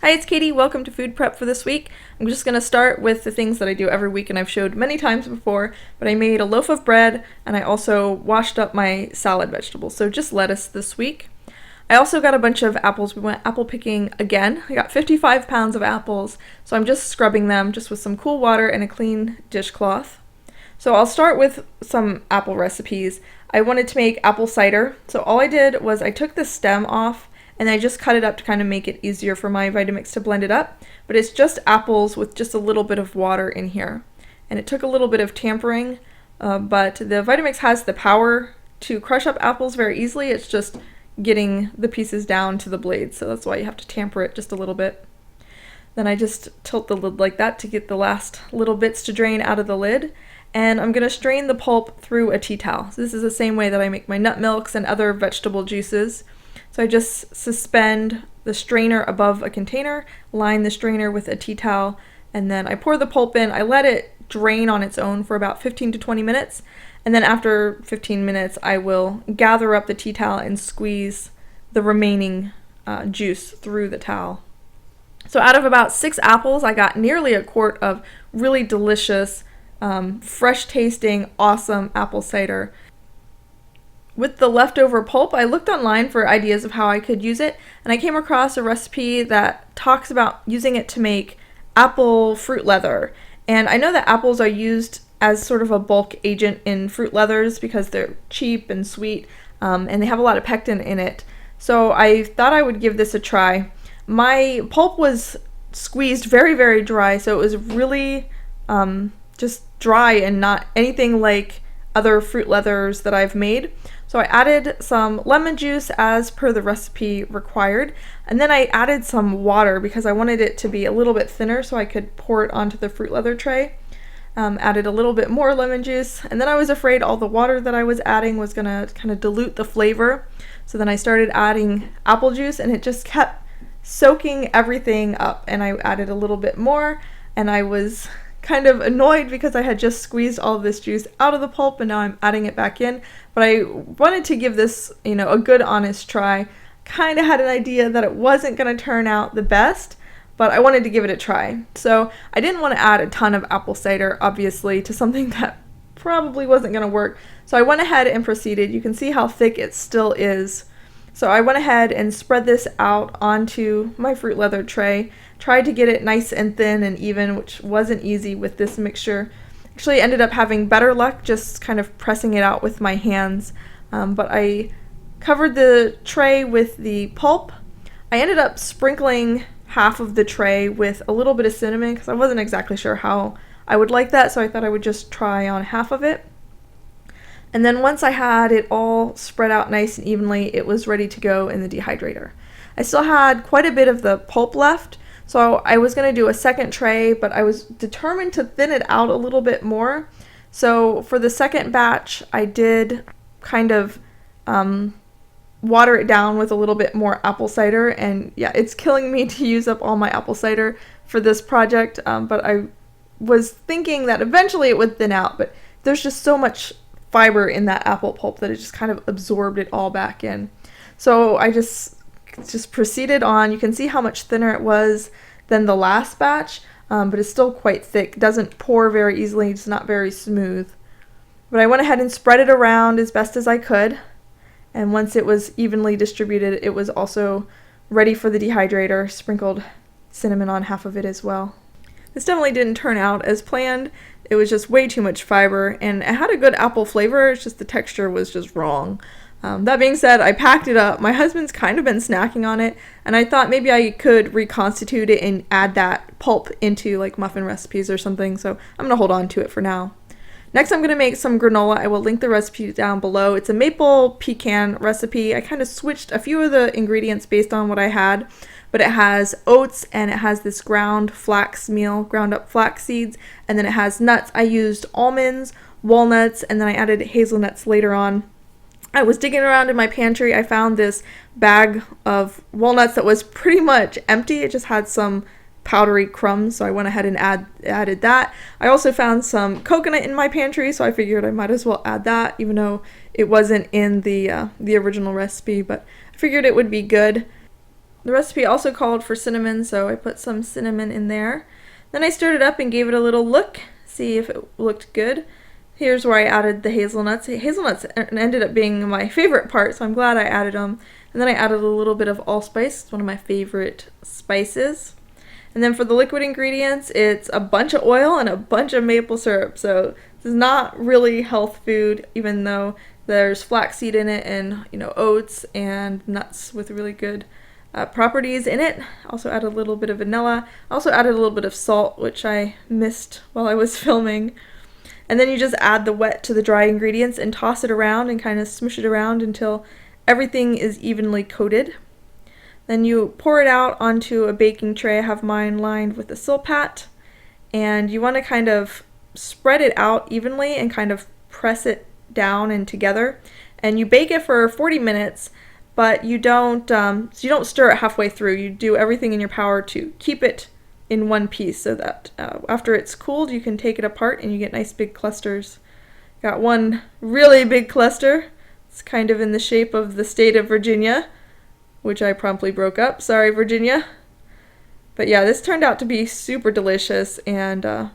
Hi, it's Katie. Welcome to Food Prep for this week. I'm just going to start with the things that I do every week and I've showed many times before, but I made a loaf of bread and I also washed up my salad vegetables, so just lettuce this week. I also got a bunch of apples. We went apple picking again. I got 55 pounds of apples, so I'm just scrubbing them just with some cool water and a clean dishcloth. So I'll start with some apple recipes. I wanted to make apple cider, so all I did was I took the stem off and I just cut it up to kind of make it easier for my Vitamix to blend it up. But it's just apples with just a little bit of water in here. And it took a little bit of tampering, but the Vitamix has the power to crush up apples very easily. It's just getting the pieces down to the blade, so that's why you have to tamper it just a little bit. Then I just tilt the lid like that to get the last little bits to drain out of the lid. And I'm going to strain the pulp through a tea towel. So this is the same way that I make my nut milks and other vegetable juices. So I just suspend the strainer above a container, line the strainer with a tea towel, and then I pour the pulp in. I let it drain on its own for about 15 to 20 minutes, and then after 15 minutes I will gather up the tea towel and squeeze the remaining juice through the towel. So out of about 6 apples, I got nearly a quart of really delicious, fresh tasting, awesome apple cider. With the leftover pulp, I looked online for ideas of how I could use it, and I came across a recipe that talks about using it to make apple fruit leather. And I know that apples are used as sort of a bulk agent in fruit leathers because they're cheap and sweet, and they have a lot of pectin in it. So I thought I would give this a try. My pulp was squeezed very, very dry, so it was really just dry and not anything like other fruit leathers that I've made. So I added some lemon juice as per the recipe required, and then I added some water because I wanted it to be a little bit thinner so I could pour it onto the fruit leather tray. Added a little bit more lemon juice, and then I was afraid all the water that I was adding was gonna kind of dilute the flavor. So then I started adding apple juice and it just kept soaking everything up, and I added a little bit more, and I was kind of annoyed because I had just squeezed all of this juice out of the pulp and now I'm adding it back in. But I wanted to give this, a good honest try. Kind of had an idea that it wasn't going to turn out the best, but I wanted to give it a try. So I didn't want to add a ton of apple cider, obviously, to something that probably wasn't going to work. So I went ahead and proceeded. You can see how thick it still is. So I went ahead and spread this out onto my fruit leather tray, tried to get it nice and thin and even, which wasn't easy with this mixture. Actually ended up having better luck just kind of pressing it out with my hands, but I covered the tray with the pulp. I ended up sprinkling half of the tray with a little bit of cinnamon because I wasn't exactly sure how I would like that, so I thought I would just try on half of it. And then once I had it all spread out nice and evenly, it was ready to go in the dehydrator. I still had quite a bit of the pulp left, so I was going to do a second tray, but I was determined to thin it out a little bit more. So for the second batch, I did kind of water it down with a little bit more apple cider, and yeah, it's killing me to use up all my apple cider for this project, but I was thinking that eventually it would thin out, but there's just so much fiber in that apple pulp that it just kind of absorbed it all back in. So I just proceeded on. You can see how much thinner it was than the last batch, but it's still quite thick. It doesn't pour very easily. It's not very smooth. But I went ahead and spread it around as best as I could, and once it was evenly distributed, it was also ready for the dehydrator. Sprinkled cinnamon on half of it as well. This definitely didn't turn out as planned. It was just way too much fiber, and it had a good apple flavor, it's just the texture was just wrong. That being said, I packed it up. My husband's kind of been snacking on it, and I thought maybe I could reconstitute it and add that pulp into like muffin recipes or something, so I'm going to hold on to it for now. Next, I'm going to make some granola. I will link the recipe down below. It's a maple pecan recipe. I kind of switched a few of the ingredients based on what I had, but it has oats and it has this ground flax meal, ground up flax seeds, and then it has nuts. I used almonds, walnuts, and then I added hazelnuts later on. I was digging around in my pantry. I found this bag of walnuts that was pretty much empty. It just had some powdery crumbs, so I went ahead and added that. I also found some coconut in my pantry, so I figured I might as well add that, even though it wasn't in the original recipe, but I figured it would be good. The recipe also called for cinnamon, so I put some cinnamon in there. Then I stirred it up and gave it a little look, see if it looked good. Here's where I added the hazelnuts. Hazelnuts ended up being my favorite part, so I'm glad I added them. And then I added a little bit of allspice. It's one of my favorite spices. And then for the liquid ingredients, it's a bunch of oil and a bunch of maple syrup. So this is not really health food, even though there's flaxseed in it and oats and nuts with really good properties in it. Also added a little bit of vanilla. Also added a little bit of salt, which I missed while I was filming. And then you just add the wet to the dry ingredients and toss it around and kind of smush it around until everything is evenly coated. Then you pour it out onto a baking tray. I have mine lined with a Silpat, and you want to kind of spread it out evenly and kind of press it down and together. And you bake it for 40 minutes, but you don't stir it halfway through. You do everything in your power to keep it in one piece so that after it's cooled, you can take it apart and you get nice big clusters. Got one really big cluster. It's kind of in the shape of the state of Virginia, which I promptly broke up. Sorry, Virginia. But yeah, this turned out to be super delicious and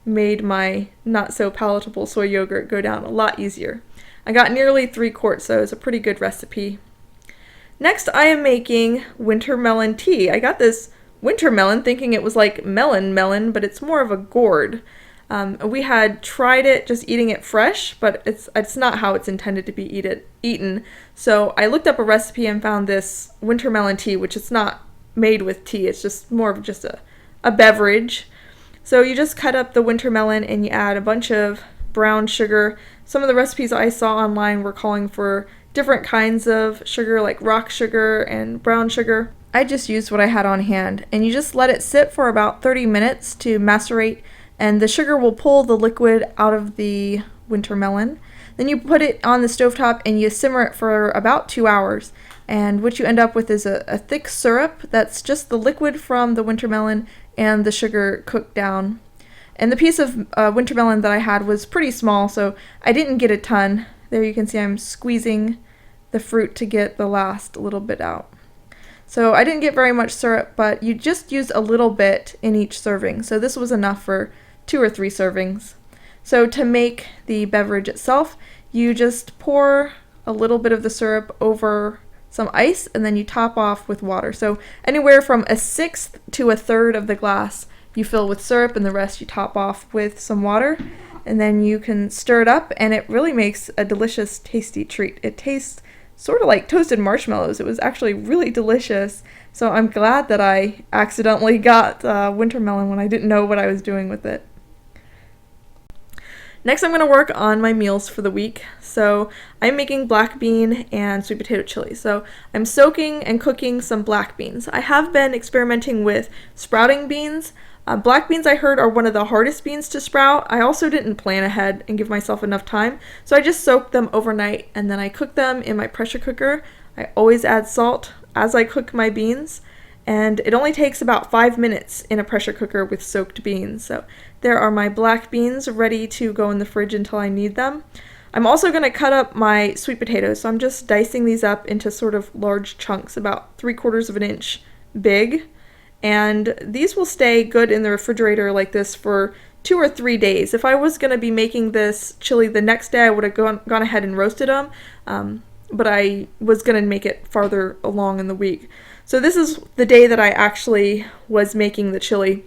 made my not so palatable soy yogurt go down a lot easier. I got nearly 3 quarts, so it's a pretty good recipe. Next, I am making winter melon tea. I got this winter melon thinking it was like melon, but it's more of a gourd. We had tried it just eating it fresh, but it's not how it's intended to be eaten. So I looked up a recipe and found this winter melon tea, which is not made with tea. It's just more of just a beverage. So you just cut up the winter melon and you add a bunch of brown sugar. Some of the recipes I saw online were calling for different kinds of sugar, like rock sugar and brown sugar. I just used what I had on hand, and you just let it sit for about 30 minutes to macerate, and the sugar will pull the liquid out of the winter melon. Then you put it on the stovetop and you simmer it for about 2 hours. And what you end up with is a thick syrup that's just the liquid from the winter melon and the sugar cooked down. And the piece of winter melon that I had was pretty small, so I didn't get a ton. There you can see I'm squeezing the fruit to get the last little bit out. So I didn't get very much syrup, but you just use a little bit in each serving. So this was enough for 2 or 3 servings. So to make the beverage itself, you just pour a little bit of the syrup over some ice, and then you top off with water. So anywhere from 1/6 to 1/3 of the glass you fill with syrup, and the rest you top off with some water. And then you can stir it up, and it really makes a delicious, tasty treat. It tastes sort of like toasted marshmallows. It was actually really delicious. So I'm glad that I accidentally got winter melon when I didn't know what I was doing with it. Next, I'm going to work on my meals for the week. So I'm making black bean and sweet potato chili. So I'm soaking and cooking some black beans. I have been experimenting with sprouting beans. Black beans, I heard, are one of the hardest beans to sprout. I also didn't plan ahead and give myself enough time, so I just soaked them overnight and then I cooked them in my pressure cooker. I always add salt as I cook my beans, and it only takes about 5 minutes in a pressure cooker with soaked beans. So there are my black beans ready to go in the fridge until I need them. I'm also going to cut up my sweet potatoes, so I'm just dicing these up into sort of large chunks, about 3/4 of an inch big. And these will stay good in the refrigerator like this for 2 or 3 days. If I was going to be making this chili the next day, I would have gone ahead and roasted them, but I was going to make it farther along in the week. So this is the day that I actually was making the chili.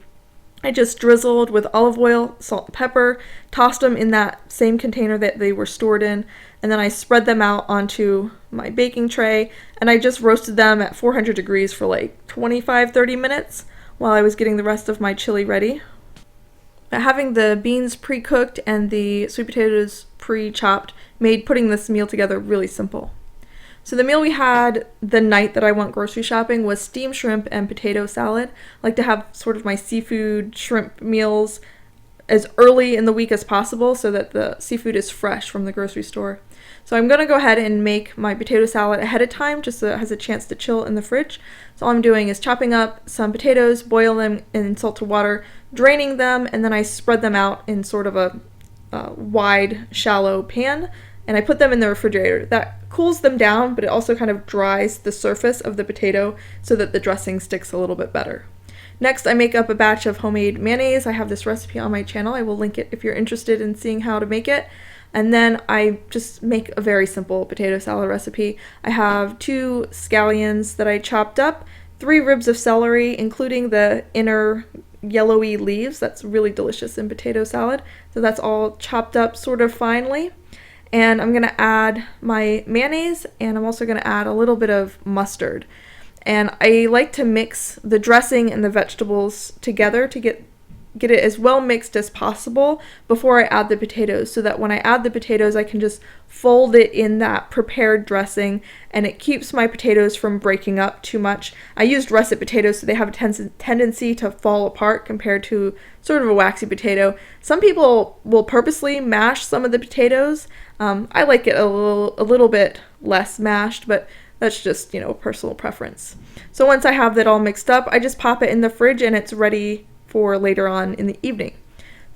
I just drizzled with olive oil, salt, and pepper, tossed them in that same container that they were stored in, and then I spread them out onto my baking tray, and I just roasted them at 400 degrees for like 25-30 minutes while I was getting the rest of my chili ready. Having the beans pre-cooked and the sweet potatoes pre-chopped made putting this meal together really simple. So the meal we had the night that I went grocery shopping was steamed shrimp and potato salad. I like to have sort of my seafood shrimp meals as early in the week as possible so that the seafood is fresh from the grocery store. So I'm going to go ahead and make my potato salad ahead of time just so it has a chance to chill in the fridge. So all I'm doing is chopping up some potatoes, boil them in salted water, draining them, and then I spread them out in sort of a wide, shallow pan, and I put them in the refrigerator. That cools them down, but it also kind of dries the surface of the potato so that the dressing sticks a little bit better. Next, I make up a batch of homemade mayonnaise. I have this recipe on my channel. I will link it if you're interested in seeing how to make it. And then I just make a very simple potato salad recipe. I have 2 scallions that I chopped up, 3 ribs of celery, including the inner yellowy leaves. That's really delicious in potato salad. So that's all chopped up sort of finely. And I'm going to add my mayonnaise, and I'm also going to add a little bit of mustard. And I like to mix the dressing and the vegetables together to get it as well mixed as possible before I add the potatoes, so that when I add the potatoes I can just fold it in that prepared dressing, and it keeps my potatoes from breaking up too much. I used russet potatoes, so they have a tendency to fall apart compared to sort of a waxy potato. Some people will purposely mash some of the potatoes. I like it a little bit less mashed, but that's just, personal preference. So once I have that all mixed up, I just pop it in the fridge and it's ready for later on in the evening.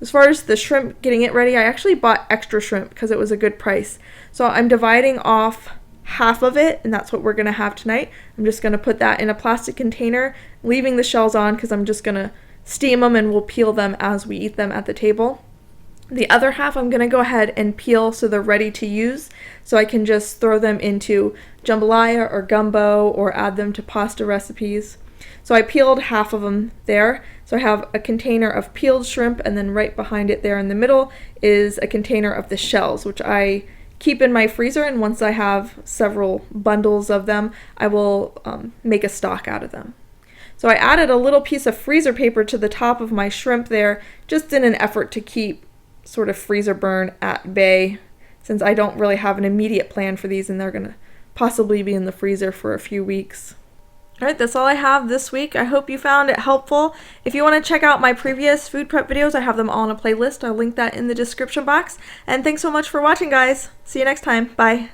As far as the shrimp, getting it ready, I actually bought extra shrimp because it was a good price. So I'm dividing off half of it, and that's what we're going to have tonight. I'm just going to put that in a plastic container, leaving the shells on because I'm just going to steam them and we'll peel them as we eat them at the table. The other half I'm going to go ahead and peel so they're ready to use, so I can just throw them into jambalaya or gumbo or add them to pasta recipes. So I peeled half of them there. So I have a container of peeled shrimp, and then right behind it there in the middle is a container of the shells, which I keep in my freezer, and once I have several bundles of them, I will make a stock out of them. So I added a little piece of freezer paper to the top of my shrimp there, just in an effort to keep sort of freezer burn at bay, since I don't really have an immediate plan for these and they're going to possibly be in the freezer for a few weeks. Alright, that's all I have this week. I hope you found it helpful. If you want to check out my previous food prep videos, I have them all in a playlist. I'll link that in the description box. And thanks so much for watching, guys. See you next time. Bye.